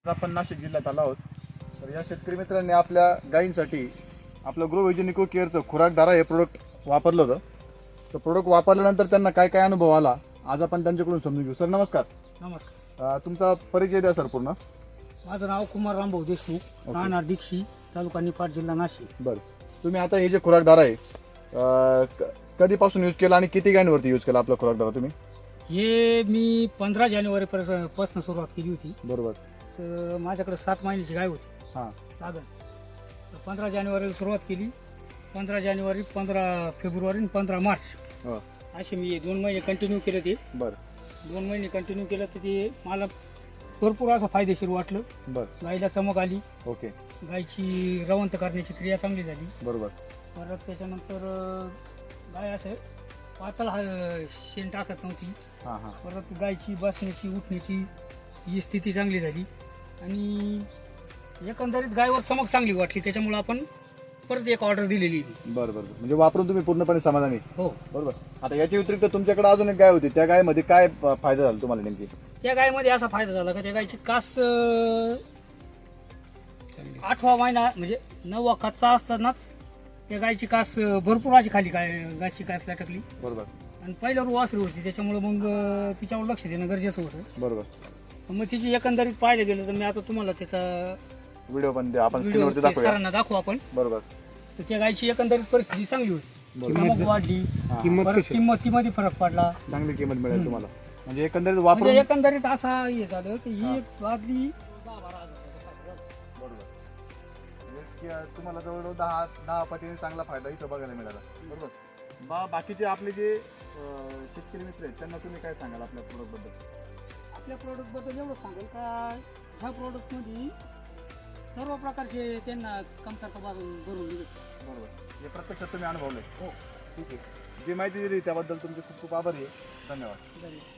आपण नाशिक जिल्ह्यात आलो आहोत. तर या शेतकरी मित्रांनी आपल्या गायींसाठी आपलं ग्रो व्हिजन केअरचं खुराकधारा हे प्रोडक्ट वापरलं होतं. तर प्रोडक्ट वापरल्यानंतर त्यांना काय काय अनुभव आला आज आपण त्यांच्याकडून समजून घेऊ. सर नमस्कार. नमस्कार. तुमचा परिचय द्या सर पूर्ण. माझं नाव कुमार रामभाऊ देशमुख, राहणार दीक्षी, तालुका निफाड, जिल्हा नाशिक. बरं, तुम्ही आता हे जे खुराकधारा आहे कधीपासून यूज केला आणि किती गायींवरती यूज केला आपला खुराकधारा तुम्ही? हे मी 15 जानेवारी पासून सुरुवात केली होती. बरोबर. तर माझ्याकडे 7 महिन्याची गाय होती. हां. लागण. तर 15 जानेवारीला सुरुवात केली. 15 जानेवारी, 15 फेब्रुवारी आणि 15 मार्च हो. असे मी 2 महिने कंटिन्यू केलं. ते बरं. 2 महिने कंटिन्यू केलं तर ते मला भरपूर असं फायदेशीर वाटलं. बरं. गायला चमक आली. ओके. गायची रवंत करण्याची क्रिया चांगली झाली. बरोबर. परत त्याच्यानंतर गाय असं पातळ शेण टाकत नव्हती. हां हां. परत गायची बसण्याची उठण्याची ही स्थिती चांगली झाली आणि एकंदरीत गायवर चमक चांगली वाटली. त्याच्यामुळे आपण परत एक ऑर्डर दिलेली. बरं बरं. म्हणजे वापरून तुम्ही पूर्णपणे समाधानी? हो. बरोबर. आता याच्या व्यतिरिक्त तुमच्याकडे अजून एक गाय होती, त्या गायमध्ये काय फायदा झाला तुम्हाला नेमकी? त्या गायमध्ये असा फायदा झाला का त्या गायची कास 8वा महिना म्हणजे 9वा कच्चा असतानाच त्या गायची कास भरपूर अशी खाली गायची कास लटकली. बरोबर. आणि पहिल्यावर वासरी होती त्याच्यामुळे मग तिच्यावर लक्ष देणं गरजेचं होतं. बरोबर. मग तिची एकंदरीत पाहिलं गेलं तर मी आता तुम्हाला त्याचा व्हिडिओ पण आपण व्हिडिओ स्क्रीनवरती दाखवूया. सरांना दाखवू आपण. बरोबर. तर त्या गायची एकंदरीत परिस्थिती चांगली होती. बरोबर. चमक वाढली. परत किंमतीमध्ये फरक पडला. चांगली किंमत मिळेल तुम्हाला. म्हणजे एकंदरीत म्हणजे वापरून एकंदरीत असा हे झालं की ही वाढली 10-12 हजार. बरोबर. म्हणजे तुम्हाला जवळजवळ 10 पटीने चांगला फायदा इथं बघायला मिळाला. बरोबर. बाकीचे आपले जे शेतकरी मित्र आहेत त्यांना तुम्ही काय सांगाल आपल्या प्रोडक्ट बद्दल? आपल्या प्रोडक्ट बद्दल एवढं सांगेल का ह्या प्रोडक्ट मध्ये सर्व प्रकारचे त्यांना कमतरता भरून निघत. बरोबर. हे प्रत्यक्षात तुम्ही अनुभवलंय? हो. ठीक आहे. जी माहिती दिली त्याबद्दल तुमचे खूप खूप आभारी आहे. धन्यवाद. धन्यवाद.